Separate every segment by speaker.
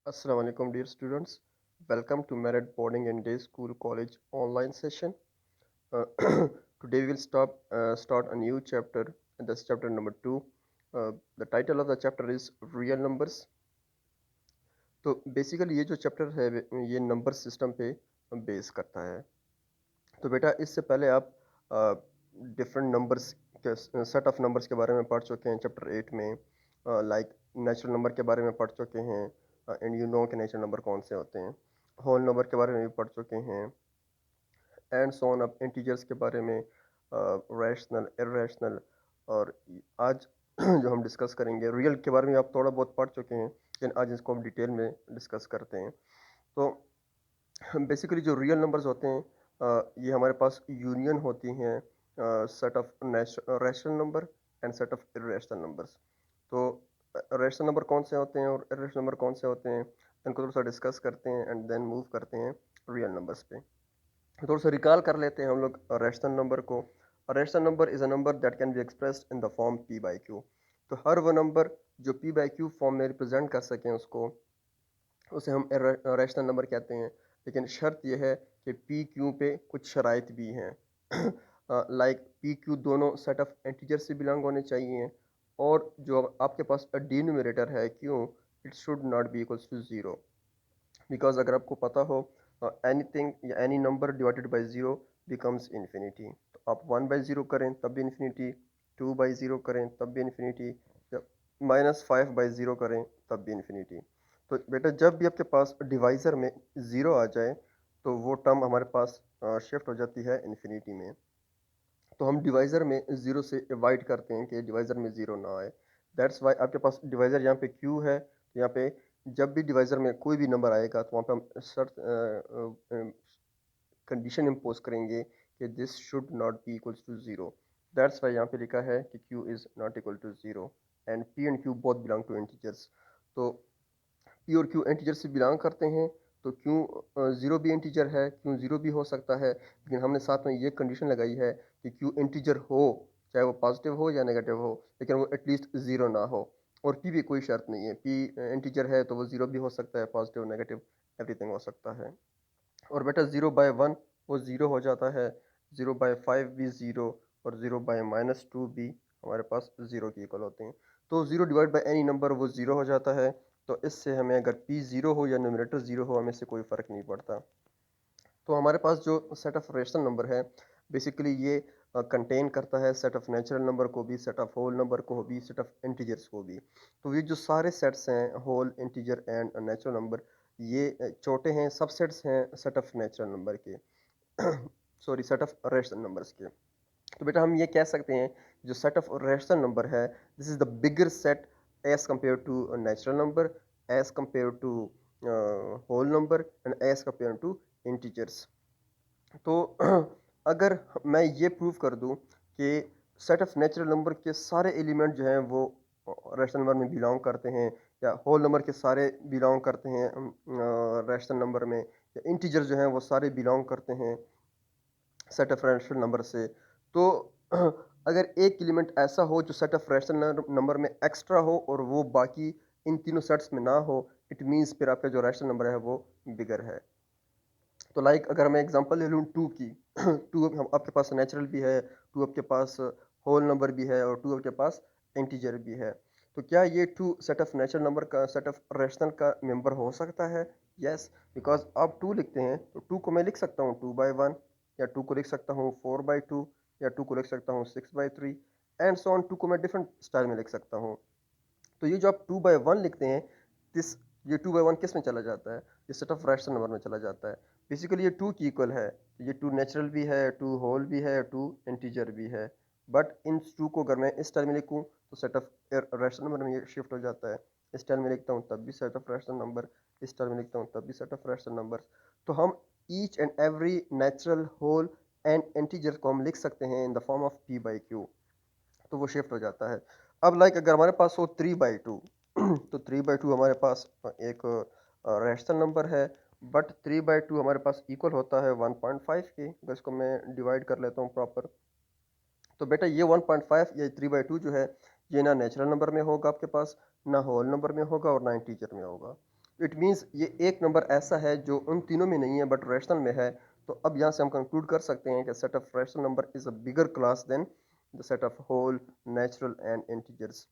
Speaker 1: Assalamu alaikum, dear students. Welcome to Merit Boarding and Day School College online session. Uh, Today we will start a new chapter, and that's chapter number 2. The title of the chapter is Real Numbers. तो basically ये जो chapter है ये number system पे base करता है। तो बेटा इससे पहले आप डिफरेंट नंबर्स के सेट ऑफ नंबर्स के बारे में पढ़ चुके हैं चैप्टर 8 में। लाइक नेचुरल नंबर के बारे में पढ़ चुके हैं एंड यू नो कि नेचुरल नंबर कौन से होते हैं। होल नंबर के बारे में भी पढ़ चुके हैं एंड सो ऑन। अब इंटीजर्स के बारे में रैशनल इर्रेशनल और आज जो हम डिस्कस करेंगे रियल के बारे में आप थोड़ा बहुत पढ़ चुके हैं, लेकिन आज इसको हम डिटेल में डिस्कस करते हैं। तो बेसिकली जो रियल नंबर्स होते हैं ये हमारे पास यूनियन होती हैं set of rational number and set of irrational numbers. तो रैशनल नंबर कौन से होते हैं और इर्रेशनल नंबर कौन से होते हैं, इनको थोड़ा सा डिस्कस करते हैं एंड देन मूव करते हैं रियल नंबर्स पे। थोड़ा सा रिकॉल कर लेते हैं हम लोग रैशनल नंबर को। Rational number is a number that can be expressed in the form P by Q. तो हर वो नंबर जो पी बाई क्यू फॉर्म में रिप्रेजेंट कर सकें उसको, उसे हम रैशनल नंबर कहते हैं। लेकिन शर्त यह है कि पी क्यू पे कुछ शराइत भी हैं। लाइक पी क्यू दोनों सेट ऑफ इंटीजर से बिलोंग होने चाहिए, और जो आपके पास डिनोमिनेटर है Q, it should not be equals to zero. Because अगर आपको पता हो एनीथिंग या any number divided by zero becomes infinity. तो आप 1/0 करें तब भी इन्फिनिटी, 2/0 करें तब भी इन्फिनिटी, या -5/0 करें तब भी इन्फिनिटी। तो बेटा जब भी आपके पास डिवाइज़र में ज़ीरो आ जाए तो वो टर्म हमारे पास शिफ्ट हो जाती है इन्फिनिटी में। तो हम डिवाइज़र में ज़ीरो से अवॉइड करते हैं कि डिवाइज़र में ज़ीरो ना आए। दैट्स वाई आपके पास डिवाइज़र यहाँ पे क्यू है, तो यहाँ पे जब भी डिवाइज़र में कोई भी नंबर आएगा तो वहाँ पे हम शर्त कंडीशन इम्पोज करेंगे कि this should not be equals to zero. That's why यहाँ पे लिखा है कि Q is not equal to zero and P and Q both belong to integers. तो पी और क्यू इंटीजर से बिलोंग करते हैं, तो क्यों ज़ीरो भी इंटीजर है, क्यों ज़ीरो भी हो सकता है, लेकिन हमने साथ में ये कंडीशन लगाई है कि क्यू इंटीजर हो, चाहे वो पॉजिटिव हो या नेगेटिव हो, लेकिन वो एटलीस्ट ज़ीरो ना हो। और पी भी कोई शर्त नहीं है, पी इंटीजर है तो वो ज़ीरो भी हो सकता है, पॉजिटिव नेगेटिव एवरीथिंग हो सकता है। और बेटा 0/1 वो ज़ीरो हो जाता है, 0/5 भी ज़ीरो, और 0/-2 भी हमारे पास ज़ीरो के इक्वल होते हैं। तो zero divide by any number वो ज़ीरो हो जाता है। तो इससे हमें अगर पी ज़ीरो हो या न्यूमरेटर ज़ीरो हो, हमें इससे कोई फ़र्क नहीं पड़ता। तो हमारे पास जो सेट ऑफ रेशनल नंबर है बेसिकली ये कंटेन करता है सेट ऑफ नेचुरल नंबर को भी, सेट ऑफ होल नंबर को भी, सेट ऑफ इंटीजर्स को भी। तो ये जो सारे सेट्स हैं whole, integer and natural number, ये छोटे हैं, सबसेट्स हैं सेट ऑफ नेचुरल नंबर के, sorry set of rational numbers के। तो बेटा हम ये कह सकते हैं जो सेट ऑफ रेशनल नंबर है this is the bigger set as compare to natural number, as compare to whole number and as compare to integers. तो अगर मैं ये प्रूव कर दूं कि सेट ऑफ नेचुरल नंबर के सारे एलिमेंट जो हैं वो रैशनल नंबर में बिलोंग करते हैं, या होल नंबर के सारे बिलोंग करते हैं रैशनल नंबर में, या इंटीजर जो हैं वो सारे बिलोंग करते हैं सेट ऑफ रैशनल नंबर से, तो अगर एक एलिमेंट ऐसा हो जो सेट ऑफ रैशनल नंबर में एक्स्ट्रा हो और वो बाकी इन तीनों सेट्स में ना हो, इट मीन्स फिर आपका जो रैशनल नंबर है वो बिगर है। तो लाइक अगर मैं एग्जांपल ले लूँ टू की, टू आपके पास नेचुरल भी है, टू आपके पास होल नंबर भी है, और टू आपके पास इंटीजर भी है। तो क्या ये two set of natural number का, सेट ऑफ रैशनल का मेंबर हो सकता है? यस, बिकॉज आप टू लिखते हैं तो टू को मैं लिख सकता हूँ 2/1, या टू को लिख सकता हूँ 4/2, या टू को लिख सकता हूँ 6/3 एंड सो ऑन। टू को मैं डिफरेंट स्टाइल में लिख सकता हूँ। तो ये जो आप 2/1 लिखते हैं, दिस ये 2/1 किस में चला जाता है? ये सेट ऑफ रैशनल नंबर में चला जाता है। बेसिकली ये टू की इक्वल है, ये टू नेचुरल भी है, टू होल भी है, टू इंटीजर भी है। बट इन टू को अगर मैं इस टाइम में लिखूँ तो सेट ऑफ रैशनल नंबर में ये शिफ्ट हो जाता है। इस टाइम में लिखता हूँ तब भी सेट ऑफ रैशनल नंबर, इस टाइम में लिखता हूँ तब भी सेट ऑफ रैशनल नंबर। तो हम each and every natural, whole and integer को हम लिख सकते हैं in the form of P by Q. तो वो शिफ्ट हो जाता है। अब लाइक अगर हमारे पास हो 3/2 तो 3/2 हमारे पास एक रैशनल नंबर है, बट 3/2 हमारे पास इक्वल होता है 1.5 के। अगर इसको मैं डिवाइड कर लेता हूँ प्रॉपर, तो बेटा ये 1.5 या 3/2 जो है ये ना नेचुरल नंबर में होगा आपके पास, ना होल नंबर में होगा, और ना इंटीजर में होगा। इट मीन्स ये एक नंबर ऐसा है जो उन तीनों में नहीं है बट रैशनल में है। तो अब यहाँ से हम कंक्लूड कर सकते हैं कि set of rational number is a bigger class than the set of whole, natural and integers.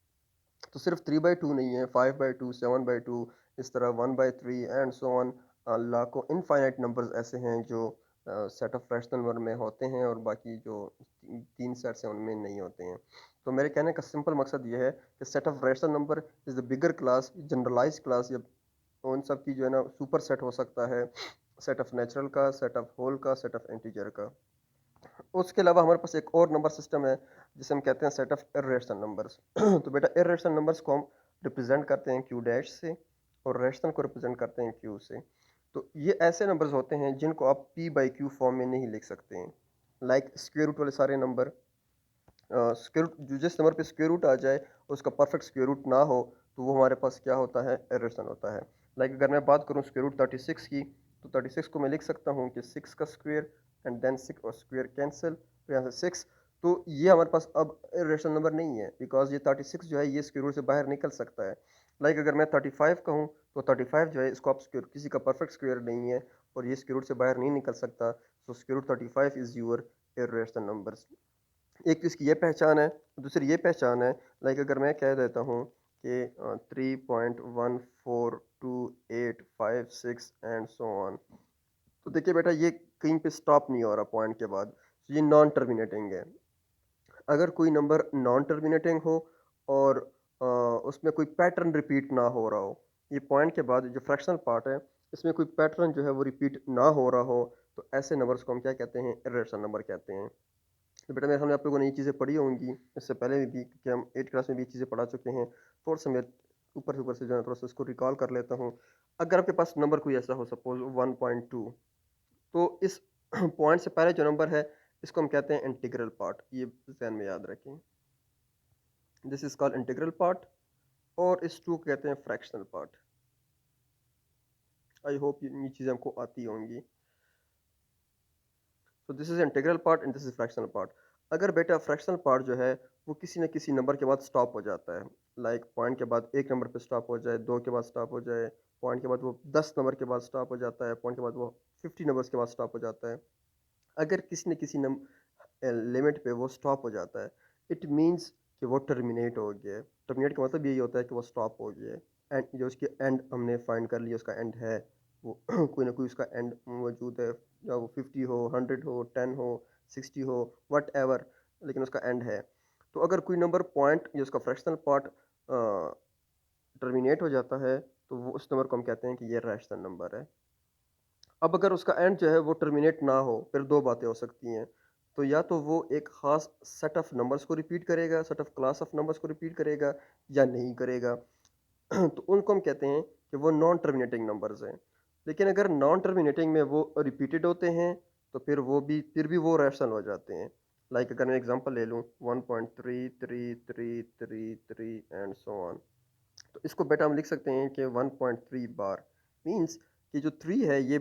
Speaker 1: तो सिर्फ 3/2 नहीं है, 5/2, 7/2, इस तरह 1/3 एंड सो ऑन। लाखों इनफाइनाइट नंबर्स ऐसे हैं जो सेट ऑफ रैशनल नंबर में होते हैं और बाकी जो तीन सेट्स हैं उनमें नहीं होते हैं। तो मेरे कहने का सिंपल मकसद ये है कि set of rational number is the bigger class, generalize class, या उन सब की जो है ना सुपर सेट हो सकता है, सेट ऑफ नेचुरल का, सेट ऑफ होल का, सेट ऑफ इंटीजर का। उसके अलावा हमारे पास एक और नंबर सिस्टम है जिसे हम कहते हैं सेट ऑफ इर्रेशनल नंबर्स। तो बेटा इर्रेशनल नंबर्स को हम रिप्रेजेंट करते हैं क्यू डैश से और रेशनल को रिप्रेजेंट करते हैं क्यू से। तो ये ऐसे नंबर्स होते हैं जिनको आप पी बाई क्यू फॉर्म में नहीं लिख सकते हैं। लाइक स्क्वेयर रूट वाले सारे नंबर, स्क्वेयर रूट जिस नंबर पे स्क्वेयर रूट आ जाए उसका परफेक्ट स्क्वेयर रूट ना हो तो वो हमारे पास क्या होता है, इर्रेशनल होता है। लाइक अगर मैं बात करूँ स्क्वेयर रूट 36 की, तो 36 को मैं लिख सकता हूँ कि 6 का स्क्वेयर एंड देन 6 और स्क्वेयर कैंसिल, तो यहाँ से 6। तो ये हमारे पास अब इर्रेशनल नंबर नहीं है बिकॉज ये 36 जो है ये स्क्वेयर रूट से बाहर निकल सकता है। लाइक अगर मैं 35 कहूँ तो 35 जो है इसको आप स्क्वेयर किसी का परफेक्ट स्क्वेयर नहीं है और ये स्क्वेयर रूट से बाहर नहीं निकल सकता। So square root 35 is your irrational number. एक तो इसकी ये पहचान है, दूसरी ये पहचान है। लाइक अगर मैं कह देता हूँ कि 3.14285 एंड सो ऑन, तो देखिए बेटा ये कहीं पे स्टॉप नहीं हो रहा पॉइंट के बाद, तो ये नॉन टर्मिनेटिंग है। अगर कोई नंबर नॉन टर्मिनेटिंग हो और उसमें कोई पैटर्न रिपीट ना हो रहा हो, ये पॉइंट के बाद जो फ्रैक्शनल पार्ट है इसमें कोई पैटर्न जो है वो रिपीट ना हो रहा हो, तो ऐसे नंबर्स को हम क्या कहते हैं, इर्रेशनल नंबर कहते हैं। तो बेटा मेरे सामने आप लोगों ने ये चीज़ें पढ़ी होंगी इससे पहले भी, क्योंकि हम 8 क्लास में भी ये चीज़ें पढ़ा चुके हैं। थोड़ा सा मैं ऊपर से जो है थोड़ा सा इसको रिकॉल कर लेता हूँ। अगर आपके पास नंबर कोई ऐसा हो सपोज 1.2, तो इस पॉइंट से पहले जो नंबर है इसको हम कहते हैं इंटीग्रल पार्ट, ये ध्यान में याद रखें। This is called integral part, और इस टू को कहते हैं फ्रैक्शनल पार्ट। आई होप ये चीज़ें हमको आती होंगी। तो this is integral part and this is fractional part. अगर बेटा फ्रैक्शनल पार्ट जो है वो किसी न किसी नंबर के बाद स्टॉप हो जाता है, लाइक पॉइंट के बाद एक नंबर पे स्टॉप हो जाए, दो के बाद स्टॉप हो जाए, पॉइंट के बाद वो 10 नंबर के बाद स्टॉप हो जाता है, पॉइंट के बाद वो 50 नंबर्स के बाद स्टॉप हो जाता है। अगर किसी न किसी लिमिट पे वो स्टॉप हो जाता है, इट मीन्स कि वो टर्मिनेट हो गया है। टर्मिनेट का मतलब यही होता है कि वो स्टॉप हो गया है। एंड जो उसकी एंड हमने फाइंड कर लिया उसका एंड है, वो कोई ना कोई उसका एंड मौजूद है, या वो 50 हो, 100 हो, 10 हो, 60 हो, वट एवर, लेकिन उसका एंड है। तो अगर कोई नंबर पॉइंट या उसका फ्रैक्शनल पार्ट टर्मिनेट हो जाता है तो वो उस नंबर को हम कहते हैं कि ये रैशनल नंबर है। अब अगर उसका एंड जो है वो टर्मिनेट ना हो, फिर दो बातें हो सकती हैं। तो या तो वो एक ख़ास सेट ऑफ नंबर्स को रिपीट करेगा, set of class of numbers को रिपीट करेगा, या नहीं करेगा। तो उनको हम कहते हैं कि वो नॉन टर्मिनेटिंग नंबर्स हैं। लेकिन अगर नॉन टर्मिनेटिंग में वो रिपीटेड होते हैं तो फिर भी वो रैशनल हो जाते हैं। लाइक अगर मैं एग्जांपल ले लूँ 1.333333 एंड सो ऑन, तो इसको बेटा हम लिख सकते हैं कि 1.3 बार मींस कि जो 3 है ये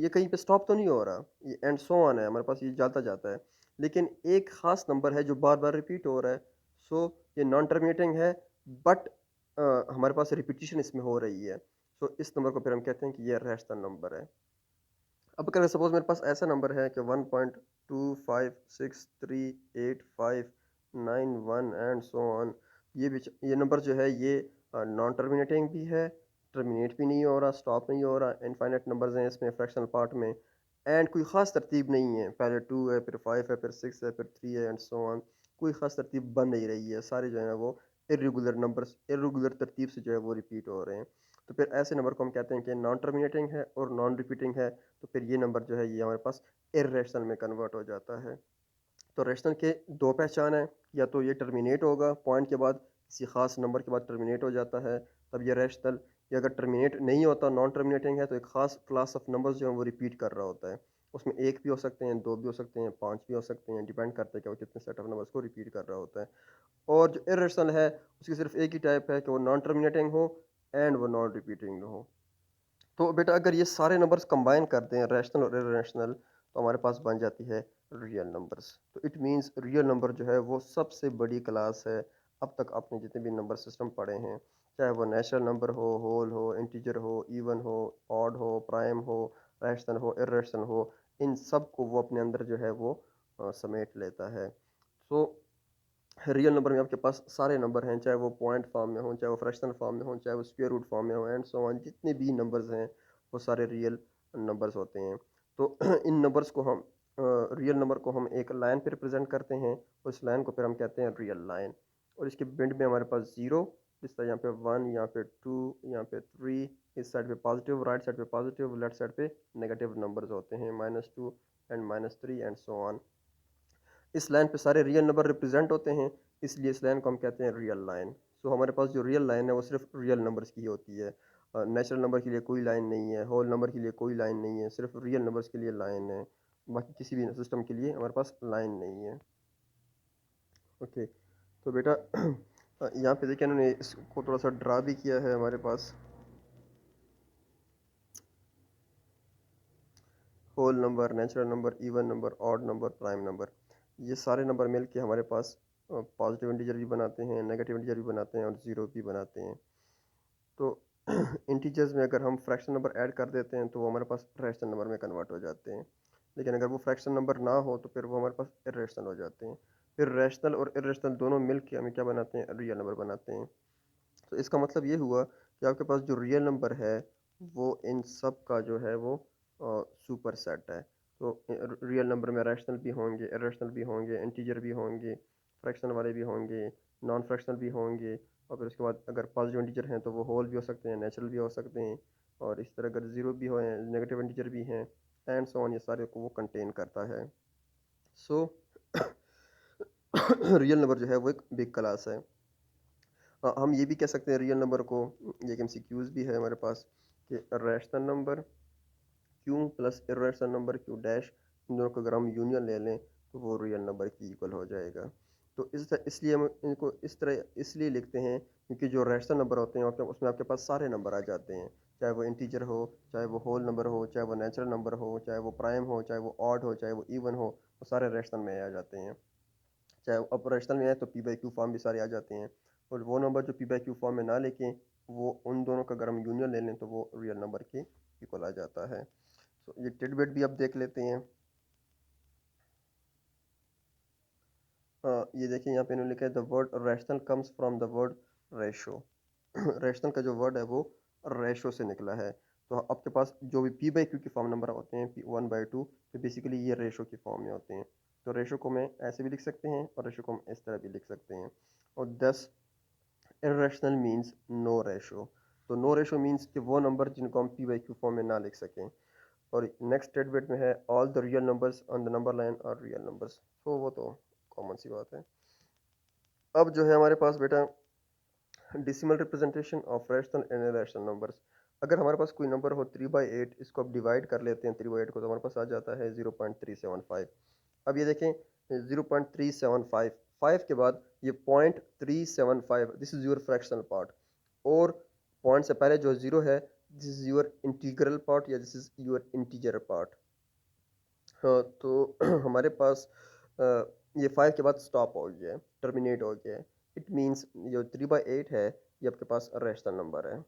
Speaker 1: कहीं पे स्टॉप तो नहीं हो रहा, ये एंड सो ऑन है, हमारे पास ये जाता जाता है। लेकिन एक खास नंबर है जो बार बार रिपीट हो रहा है, सो ये नॉन टर्मिनेटिंग है, बट हमारे पास रिपीटिशन इसमें हो रही है। सो इस नंबर को फिर हम कहते हैं कि ये रैशनल नंबर है। अब अगर सपोज मेरे पास ऐसा नंबर है कि 1.25638591 एंड सो ऑन, ये नंबर जो है ये नॉन टर्मिनेटिंग भी है, टर्मिनेट भी नहीं हो रहा, स्टॉप नहीं हो रहा, इनफाइनाइट नंबर्स हैं इसमें फ्रैक्शनल पार्ट में, एंड कोई ख़ास तरतीब नहीं है, पहले 2 है, फिर 5 है, फिर 6 है, फिर 3 है एंड सो ऑन। कोई ख़ास तरतीब बन नहीं रही है, सारे जो है ना वो इरेगुलर नंबर्स इरेगुलर तरतीब से जो है वो रिपीट हो रहे हैं। तो फिर ऐसे नंबर को हम कहते हैं कि नॉन टर्मिनेटिंग है और नॉन रिपीटिंग है। तो फिर ये नंबर जो है ये हमारे पास इर्रेशनल में कन्वर्ट हो जाता है। तो रेशनल के दो पहचान है, या तो ये टर्मिनेट होगा पॉइंट के बाद, किसी ख़ास नंबर के बाद टर्मिनेट हो जाता है तब ये रेशनल, या अगर टर्मिनेट नहीं होता नॉन टर्मिनेटिंग है तो एक ख़ास क्लास ऑफ नंबर्स जो है वो रिपीट कर रहा होता है। उसमें एक भी हो सकते हैं, दो भी हो सकते हैं, पाँच भी हो सकते हैं, डिपेंड करता है कि वो कितने सेट ऑफ नंबर्स को रिपीट कर रहा होता है। और जो इरेशनल है उसकी सिर्फ एक ही टाइप है कि वो नॉन टर्मिनेटिंग हो एंड वो नॉन रिपीटिंग हो। तो बेटा अगर ये सारे नंबर्स कंबाइन करते हैं रैशनल और इरेशनल, तो हमारे पास बन जाती है रियल नंबर्स। तो इट मींस रियल नंबर जो है वो सबसे बड़ी क्लास है अब तक आपने जितने भी नंबर सिस्टम पढ़े हैं, चाहे वो नेचुरल नंबर हो, होल हो, इंटीजर हो, इवन हो, ऑड हो, प्राइम हो, रैशनल हो, इर्रेशनल हो, इन सब को वो अपने अंदर जो है वो समेट लेता है। सो रियल नंबर में आपके पास सारे नंबर हैं, चाहे वो पॉइंट फॉर्म में हो, चाहे वो फ्रैक्शनल फॉर्म में हो, चाहे वो स्क्वायर रूट फॉर्म में हो, एंड सो ऑन। जितने भी नंबर्स हैं वो सारे रियल नंबर्स होते हैं। तो इन नंबर्स को हम रियल नंबर को हम एक लाइन पे रिप्रेजेंट करते हैं, उस लाइन को फिर हम कहते हैं रियल लाइन। और इसके बिंड में हमारे पास जीरो, इस तरह यहाँ पे वन, यहाँ पे टू, यहाँ पे थ्री, इस साइड पे पॉजिटिव, राइट साइड पे पॉजिटिव, लेफ्ट साइड पे नेगेटिव नंबर्स होते हैं, -2 एंड -3 एंड सो ऑन। इस लाइन पे सारे रियल नंबर रिप्रेजेंट होते हैं, इसलिए इस लाइन को हम कहते हैं रियल लाइन। सो हमारे पास जो रियल लाइन है वो सिर्फ रियल नंबर्स की होती है। नेचुरल नंबर के लिए कोई लाइन नहीं है, होल नंबर के लिए कोई लाइन नहीं है, सिर्फ रियल नंबर्स के लिए लाइन है। बाकी किसी भी सिस्टम के लिए हमारे पास लाइन नहीं है। ओके, तो बेटा यहाँ पे देखिए इन्होंने इसको थोड़ा सा ड्रा भी किया है हमारे पास। Whole number, natural number, even number, odd number, prime number, ये सारे नंबर मिल के हमारे पास पॉजिटिव इंटीजर भी बनाते हैं, नेगेटिव इंटीजर भी बनाते हैं और ज़ीरो भी बनाते हैं। तो इंटीजर्स में अगर हम फ्रैक्शन नंबर ऐड कर देते हैं तो वो हमारे पास रैशनल नंबर में कन्वर्ट हो जाते हैं, लेकिन अगर वो फ्रैक्शन नंबर ना हो तो फिर वो हमारे पास इरेशनल हो जाते हैं। फिर रैशनल और इरेशनल दोनों मिल के हमें क्या बनाते हैं, रियल नंबर बनाते हैं। तो इसका मतलब ये हुआ कि आपके पास जो रियल नंबर है वो इन सब का जो है वो सुपर सेट है। तो रियल नंबर में रैशनल भी होंगे, इरेशनल भी होंगे, इंटीजर भी होंगे, फ्रैक्शन वाले भी होंगे, नॉन फ्रैक्शनल भी होंगे, और फिर उसके बाद अगर पॉजिटिव इंटीजर हैं तो वो होल भी हो सकते हैं, नेचुरल भी हो सकते हैं, और इस तरह अगर ज़ीरो भी हो, नेगेटिव इंटीजर भी हैं, एंड सो ऑन। ये सारे को वो कंटेन करता है। सो रियल नंबर जो है वो एक बिग क्लास है। हम ये भी कह सकते हैं रियल नंबर को, एक एमसीक्यूज भी है हमारे पास, कि rational number Q plus irrational number Q dash, इन दोनों को अगर हम यूनियन ले लें तो वो रियल नंबर की इक्वल हो जाएगा। तो इसलिए हम इनको इस तरह इसलिए लिखते हैं क्योंकि जो रैशनल नंबर होते हैं उसमें आपके पास सारे नंबर आ जाते हैं, चाहे वो इंटीजर हो, चाहे वो होल नंबर हो, चाहे वो नेचुरल नंबर हो, चाहे वो प्राइम हो, चाहे वो ऑड हो, चाहे वो इवन हो, वो सारे रैशनल में आ जाते हैं। चाहे अब रैशनल में है तो पी बाई क्यू फॉर्म भी सारे आ जाते हैं, और वो नंबर जो पी बाई क्यू फॉर्म में ना लेके वो उन दोनों का अगर हम यूनियन ले लें तो वो रियल नंबर के इक्वल आ जाता है। तो ये टिडबिट भी अब देख लेते हैं। ये देखिए यहाँ पे इन्होंने लिखा है the word rational comes from the word ratio. Rational का जो वर्ड है वो रेशो से निकला है। तो आपके पास जो भी पी बाई क्यू के फॉर्म नंबर होते हैं, P1/2, तो बेसिकली ये रेशो की फॉर्म में होते हैं। तो रेशो को मैं ऐसे भी लिख सकते हैं और रेशो को हम इस तरह भी लिख सकते हैं। और 10 इरेशनल मीन्स नो रेशो। तो नो रेशो मीन्स कि वो नंबर जिनको हम पी बाई क्यू फॉर्म में ना लिख सकें। और नेक्स्ट स्टेटमेंट में है all the real numbers on the number line are real numbers. तो वो तो कॉमन सी बात है। अब जो है हमारे पास बेटा decimal representation of rational and irrational numbers. अगर हमारे पास कोई नंबर हो 3/8, इसको अब डिवाइड कर लेते हैं 3/8 को, तो हमारे पास आ जाता है 0.375। अब ये देखें 0.375, 5 के बाद ये 0.375, this is your fractional part, और पॉइंट से पहले जो जीरो है this is your integral part या this is your integer part. हाँ, तो हमारे पास अ, ये 5 के बाद स्टॉप हो गया है, टर्मिनेट हो गया है। इट मीन्स जो 3/8 है ये आपके पास रेशनल नंबर है।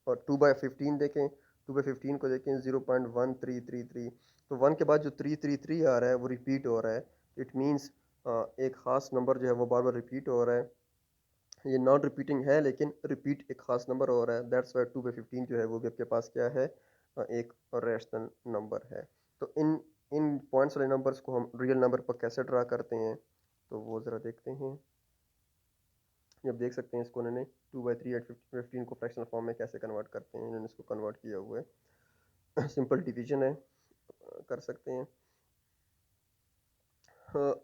Speaker 1: और 2/15 देखें, 2/15 को देखें 0.1333, तो 1 के बाद जो 333 आ रहा है वो रिपीट हो रहा है। इट मीन्स एक ख़ास नंबर जो है वो बार बार रिपीट हो रहा है। ये नॉन रिपीटिंग है लेकिन रिपीट एक ख़ास नंबर हो रहा है, दैट्स वाई 2/15 जो है वो भी आपके पास क्या है, एक रैशनल नंबर है। तो इन इन पॉइंट्स वाले नंबर्स को हम रियल नंबर पर कैसे ड्रा करते हैं, तो वो ज़रा देखते हैं। ये आप देख सकते हैं इसको उन्होंने 2/3 को फ्रैक्शनल फॉर्म में कैसे कन्वर्ट करते हैं, इन्होंने इसको कन्वर्ट किया हुआ है। सिंपल डिवीजन है, कर सकते हैं।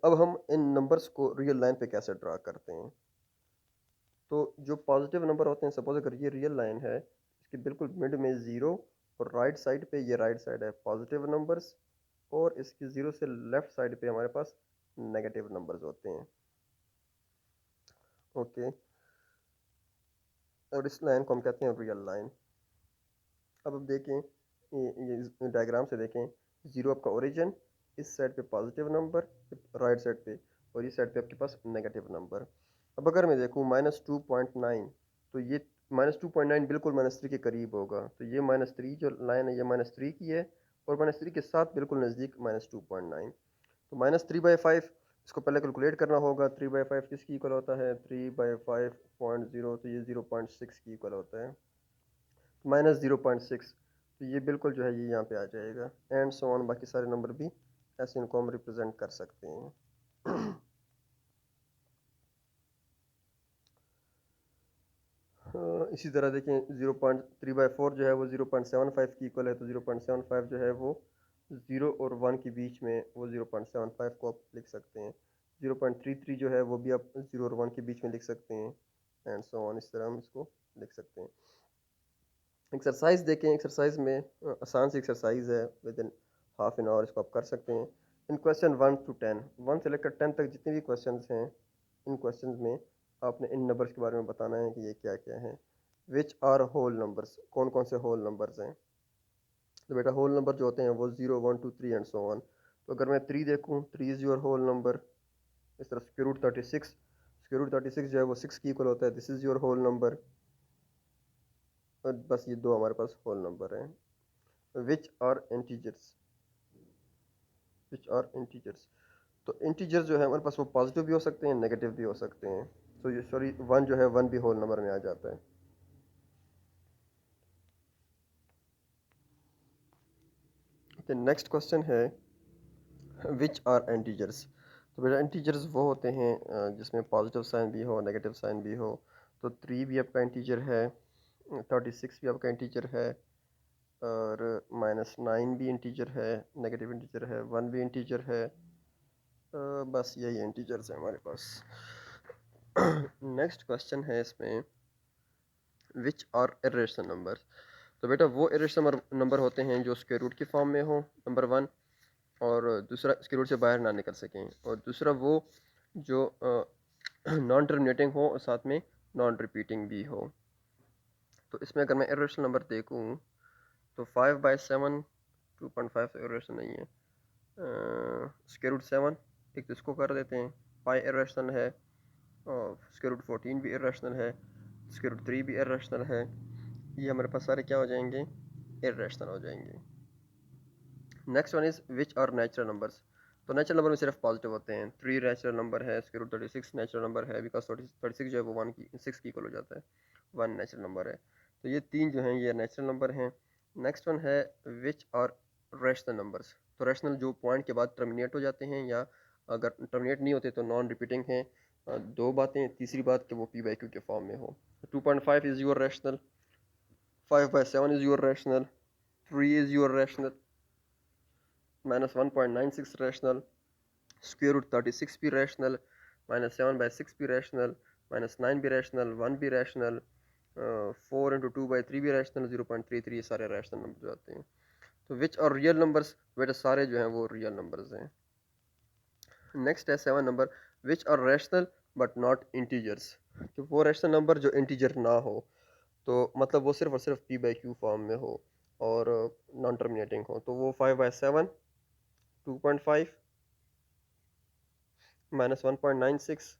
Speaker 1: अब हम इन नंबर्स को रियल लाइन पे कैसे ड्रा करते हैं। तो जो पॉजिटिव नंबर होते हैं, सपोज अगर ये रियल लाइन है, इसके बिल्कुल मिड में ज़ीरो, और राइट साइड पे ये राइट साइड है पॉजिटिव नंबर्स, और इसकी ज़ीरो से लेफ्ट साइड पे हमारे पास नेगेटिव नंबर्स होते हैं। ओके, और इस लाइन को हम कहते हैं रियल लाइन। अब देखें, ये डायग्राम से देखें, ज़ीरो आपका ओरिजिन, इस साइड पे पॉजिटिव नंबर राइट साइड पे, और इस साइड पे आपके पास नेगेटिव नंबर। अब अगर मैं देखूँ -2.9, तो ये -2.9 बिल्कुल -3 के करीब होगा, तो ये -3 जो लाइन है ये -3 की है और -3 के साथ बिल्कुल नज़दीक -2.9। तो -3/5 इसको पहले कैलकुलेट करना होगा। 3/5 किसकी इक्वल होता है? 3/5.0, तो ये 0.6 की इक्वल होता है, -0.6। तो ये बिल्कुल जो है ये यहाँ पे आ जाएगा, एंड सो ऑन। बाकी सारे नंबर भी ऐसे इनको हम रिप्रेजेंट कर सकते हैं। इसी तरह देखें 0.3/4 जो है वो 0.75 की इक्वल है, तो 0.75 जो है वो 0 और 1 के बीच में, वो 0.75 को आप लिख सकते हैं। 0.33 जो है वो भी आप 0 और 1 के बीच में लिख सकते हैं, एंड सो ऑन। इस तरह हम इसको लिख सकते हैं। एक्सरसाइज देखें, एक्सरसाइज में आसान सी एक्सरसाइज है, with in half an hour इसको आप कर सकते हैं। इन क्वेश्चन 1 to 10, 1 से लेकर 10 तक जितने भी क्वेश्चन हैं, इन क्वेश्चन में आपने इन नंबर्स के बारे में बताना है कि ये क्या क्या है। विच आर होल नंबर्स, कौन कौन से होल नंबर्स हैं? तो बेटा होल नंबर जो होते हैं वो 0, 1, 2, 3 एंड सो ऑन। तो अगर मैं 3 देखूँ, 3 इज़ योर होल नंबर। इस तरह स्क्वायर रूट 36 जो है वो 6 की इक्वल होता है, this is your whole number. बस ये दो हमारे पास होल नंबर हैं। Which are integers, which are integers. तो इंटीजर्स जो है हमारे पास वो पॉजिटिव भी हो सकते हैं, नेगेटिव भी हो सकते हैं। तो ये सॉरी 1 जो है 1 भी होल नंबर में आ जाता है। ओके, नेक्स्ट क्वेश्चन है विच आर इंटीजर्स। तो बेटा इंटीजर्स वो होते हैं जिसमें पॉजिटिव साइन भी हो, नेगेटिव साइन भी हो। तो 3 भी आपका इंटीजर है, 36 भी आपका इंटीजर है, और -9 भी इंटीजर है, नेगेटिव इंटीजर है, 1 भी इंटीजर है। बस यही इंटीजर्स है हमारे पास। नेक्स्ट क्वेश्चन है इसमें विच आर इरेशनल नंबर। तो बेटा वो इरेशनल नंबर होते हैं जो स्क्वायर रूट की फॉर्म में हो, नंबर 1, और दूसरा स्क्वायर रूट से बाहर ना निकल सकें, और दूसरा वो जो नॉन टर्मिनेटिंग हो और साथ में नॉन रिपीटिंग भी हो। तो इसमें अगर मैं इरेशनल नंबर देखूं तो 5/7 2.5 तो इरेशनल नहीं है। स्क्वायर रूट 7 एक तो इसको कर देते हैं, पाई इरेशनल है, और स्क्वायर रूट 14 भी इरेशनल है, स्क्वायर रूट 3 भी इरेशनल है। ये हमारे पास सारे क्या हो जाएंगे? इरेशनल हो जाएंगे। Next one is which are natural numbers. तो नेचुरल नंबर में सिर्फ पॉजिटिव होते हैं। 3 नेचुरल नंबर है, स्क्वायर रूट 36 नेचुरल नंबर है, बिकॉज 36 जो है वो 6 की इक्वल हो जाता है, 1 नेचुरल नंबर है। तो ये 3 जो हैं ये नेचुरल नंबर हैं। नेक्स्ट वन है विच आर रैशनल नंबर्स। तो रैशनल जो पॉइंट के बाद टर्मिनेट हो जाते हैं, या अगर टर्मिनेट नहीं होते तो नॉन रिपीटिंग हैं। दो बातें, तीसरी बात कि वो p/q के फॉर्म में हो। 2.5 is your rational, 5/7 is your rational, 3 is your rational, -1.96 rational, square root 36 भी रैशनल, -7/6 भी रैशनल, -9 भी रैशनल, 1 भी रैशनल, 4 × 2/3 भी रैशनल, 0.33 ये सारे रैशनल नंबर आते हैं। तो विच और रियल नंबर्स, बेटा सारे जो हैं वो रियल नंबर्स हैं। नेक्स्ट है 7 number, which are rational but not integers. तो वो रैशनल नंबर जो इंटीजर ना हो, तो मतलब वो सिर्फ और सिर्फ p/q फॉर्म में हो और नॉन टर्मिनेटिंग हो। तो वो 5/7, 2.5, -1.96,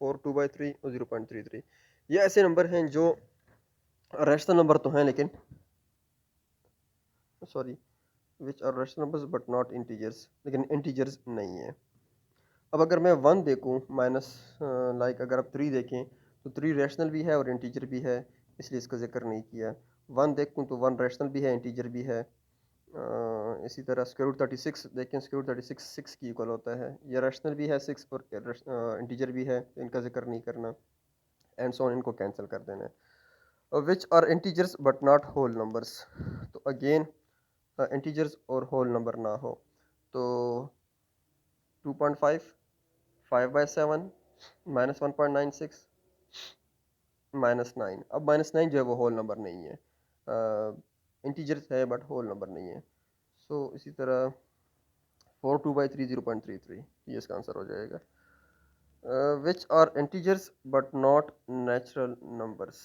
Speaker 1: 4 2/3 और 0.33। ये ऐसे नंबर हैं जो रैशनल नंबर तो हैं लेकिन, sorry, which are rational numbers but not integers, लेकिन इंटीजर्स नहीं है। अब अगर मैं 1 देखूं, माइनस लाइक अगर आप 3 देखें तो 3 रैशनल भी है और इंटीजर भी है, इसलिए इसका जिक्र नहीं किया। 1 देखूं तो 1 रैशनल भी है, इंटीजर भी है। इसी तरह स्क्वायर रूट 36 देखें, स्क्वायर रूट 36 6 की इक्वल होता है, ये रैशनल भी है 6 और इंटीजर भी है, तो इनका जिक्र नहीं करना, एंड सो ऑन, इनको कैंसिल कर देना है। Which are integers but not whole numbers. तो अगेन इंटीजर्स और होल नंबर ना हो, तो 2.5, 5/7, -1.96, -9। अब -9 जो है वो होल नंबर नहीं है, इंटीजर्स है बट होल नंबर नहीं है। सो इसी तरह 4 2/3 0.33, ये इसका आंसर हो जाएगा। Which are integers but not natural numbers.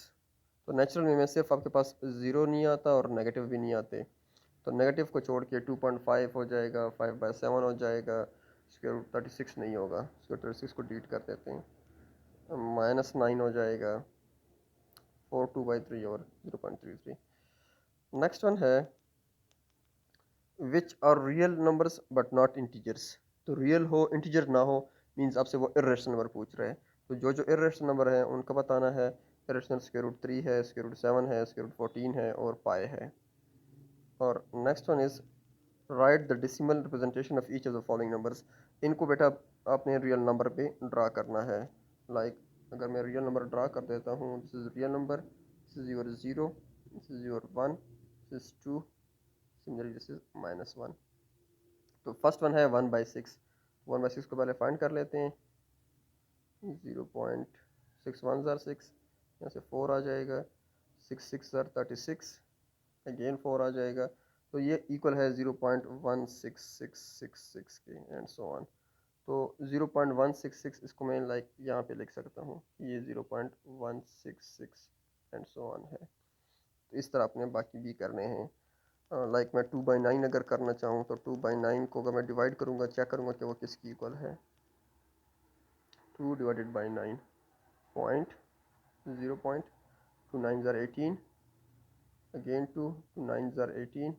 Speaker 1: तो नेचुरल में सिर्फ आपके पास ज़ीरो नहीं आता और नेगेटिव भी नहीं आते, तो नेगेटिव को छोड़ के 2.5 हो जाएगा, 5/7 हो जाएगा, स्क्वायर रूट 36 नहीं होगा, स्क्वायर 36 को डिलीट कर देते हैं। -9 हो जाएगा, 4/2 और 0.33। नेक्स्ट वन है which are real numbers but not integers. तो रियल हो इंटीजर ना हो मीन्स आपसे वो इर्रेशनल नंबर पूछ रहे हैं। तो जो इर्रेशनल नंबर है उनका बताना है। इर्रेशनल √3 है, √7 है, √14 है और पाई है। और next one is right the decimal representation of each of the following numbers. इनको बेटा आपने रियल नंबर पे ड्रा करना है। लाइक अगर मैं रियल नंबर ड्रा कर देता हूँ, this is real number, this is your 0, this is your 1, this is 2, similarly this is -1। तो फर्स्ट वन है 1/6। 1/6 को पहले फाइंड कर लेते हैं। 0.61 ज़ार 6, यहाँ से 4 आ जाएगा, 6 ज़ार 36, अगेन 4 आ जाएगा। तो ये इक्वल है 0.16666 के एंड सो ऑन। तो 0.166 इसको मैं लाइक यहाँ पे लिख सकता हूँ, ये 0.166 एंड सो ऑन है। तो इस तरह आपने बाकी भी करने हैं। लाइक मैं 2/9 अगर करना चाहूँ तो 2/9 को अगर मैं डिवाइड करूँगा, चेक करूँगा कि वो किसकी इक्वल है। 2 डिवाइडेड बाई 9 पॉइंट 0.29 ज़ार 18, अगेन 2 9 ज़ार 18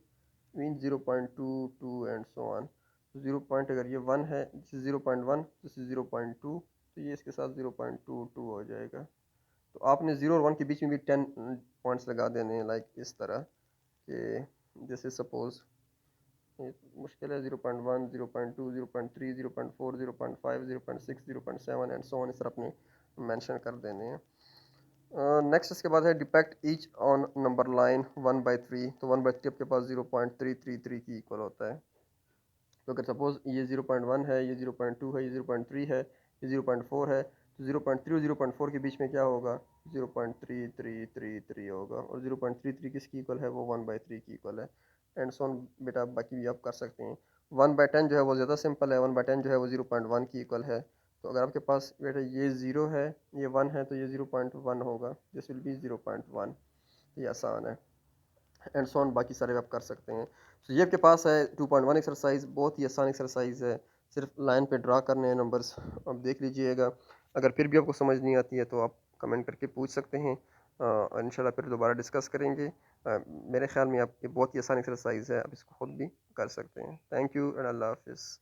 Speaker 1: mean 0.22 and so on. 0 point अगर ये 1 है, दिस इज 0.1, दिस इज 0.2, तो ये इसके साथ 0.22 हो जाएगा। तो आपने 0 और 1 के बीच में भी 10 पॉइंट्स लगा देने हैं, लाइक इस तरह कि जैसे सपोज मुश्किल है 0.1, 0.2, 0.3, 0.4, 0.5, 0.6, 0.7 एंड सो ऑन, इस तरह अपने मेंशन कर देने हैं। नेक्स्ट इसके बाद है depict each on number line 1/3। तो 1/3 आपके पास 0.333 की इक्वल होता है। तो अगर सपोज ये 0.1 है, ये 0.2 है, ये 0.3 है, ये 0.4 है, तो 0.3 और 0.4 के बीच में क्या होगा, 0.3333 होगा। और 0.33 किसकी इक्वल है, वो 1/3 की इक्वल है। एंड सो ऑन बेटा बाकी भी आप कर सकते हैं। 1/10 जो है वो ज़्यादा सिंपल है। 1/10 जो है वो 0.1 की इक्वल है। तो अगर आपके पास बेटा ये 0 है, ये 1 है, तो ये 0.1 होगा, दिस विल बी 0.1। ये आसान है। एंड सो ऑन बाकी सारे आप कर सकते हैं। तो ये आपके पास है 2.1 एक्सरसाइज, बहुत ही आसान एक्सरसाइज है। सिर्फ लाइन पे ड्रा करने हैं नंबर्स, आप देख लीजिएगा। अगर फिर भी आपको समझ नहीं आती है तो आप कमेंट करके पूछ सकते हैं। इंशाल्लाह फिर दोबारा डिस्कस करेंगे। मेरे ख्याल में आप ये बहुत ही आसान एक्सरसाइज है, आप इसको खुद भी कर सकते हैं। थैंक यू एंड अल्लाह हाफिज़।